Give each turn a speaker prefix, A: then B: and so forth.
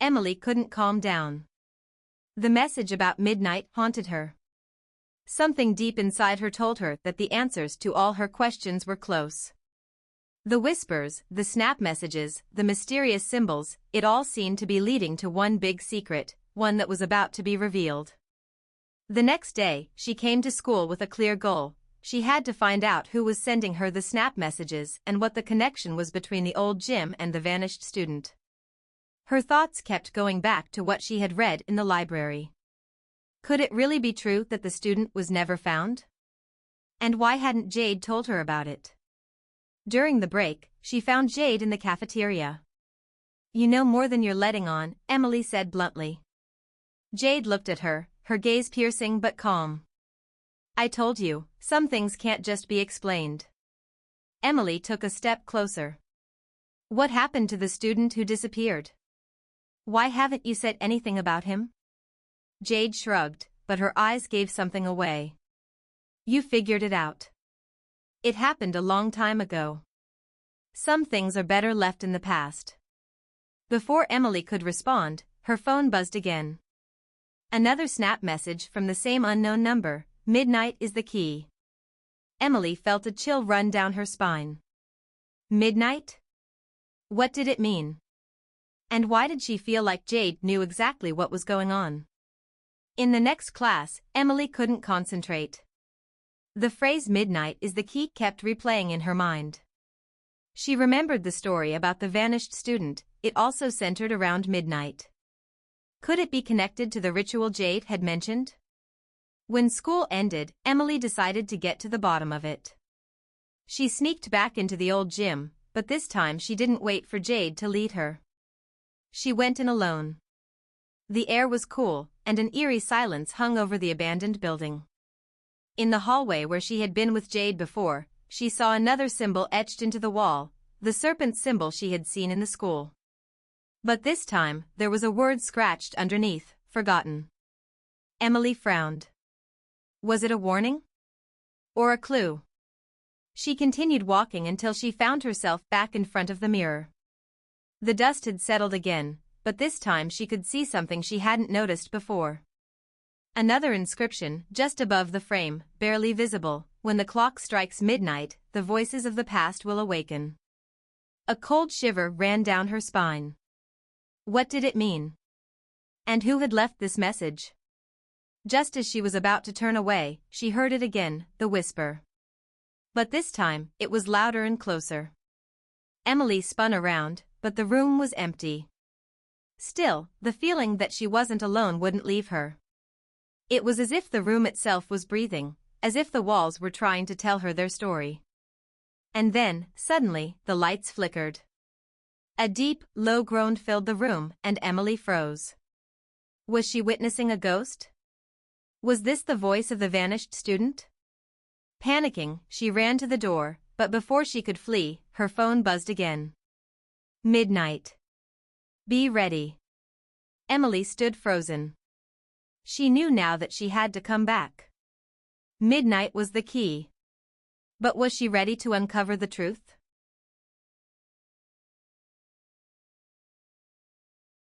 A: Emily couldn't calm down. The message about midnight haunted her. Something deep inside her told her that the answers to all her questions were close. The whispers, the snap messages, the mysterious symbols, it all seemed to be leading to one big secret, one that was about to be revealed. The next day, she came to school with a clear goal. She had to find out who was sending her the snap messages and what the connection was between the old gym and the vanished student. Her thoughts kept going back to what she had read in the library. Could it really be true that the student was never found? And why hadn't Jade told her about it? During the break, she found Jade in the cafeteria. "You know more than you're letting on," Emily said bluntly. Jade looked at her, her gaze piercing but calm. "I told you, some things can't just be explained." Emily took a step closer. "What happened to the student who disappeared? Why haven't you said anything about him?" Jade shrugged, but her eyes gave something away. "You figured it out. It happened a long time ago. Some things are better left in the past." Before Emily could respond, her phone buzzed again. Another snap message from the same unknown number. "Midnight is the key." Emily felt a chill run down her spine. Midnight? What did it mean? And why did she feel like Jade knew exactly what was going on? In the next class, Emily couldn't concentrate. The phrase "midnight is the key" kept replaying in her mind. She remembered the story about the vanished student. It also centered around midnight. Could it be connected to the ritual Jade had mentioned? When school ended, Emily decided to get to the bottom of it. She sneaked back into the old gym, but this time she didn't wait for Jade to lead her. She went in alone. The air was cool, and an eerie silence hung over the abandoned building. In the hallway where she had been with Jade before, she saw another symbol etched into the wall, the serpent symbol she had seen in the school. But this time, there was a word scratched underneath, "Forgotten." Emily frowned. Was it a warning? Or a clue? She continued walking until she found herself back in front of the mirror. The dust had settled again, but this time she could see something she hadn't noticed before. Another inscription, just above the frame, barely visible. "When the clock strikes midnight, the voices of the past will awaken." A cold shiver ran down her spine. What did it mean? And who had left this message? Just as she was about to turn away, she heard it again, the whisper. But this time, it was louder and closer. Emily spun around, but the room was empty. Still, the feeling that she wasn't alone wouldn't leave her. It was as if the room itself was breathing, as if the walls were trying to tell her their story. And then, suddenly, the lights flickered. A deep, low groan filled the room, and Emily froze. Was she witnessing a ghost? Was this the voice of the vanished student? Panicking, she ran to the door, but before she could flee, her phone buzzed again. Midnight. Be ready. Emily stood frozen. She knew now that she had to come back. Midnight was the key. But was she ready to uncover the truth?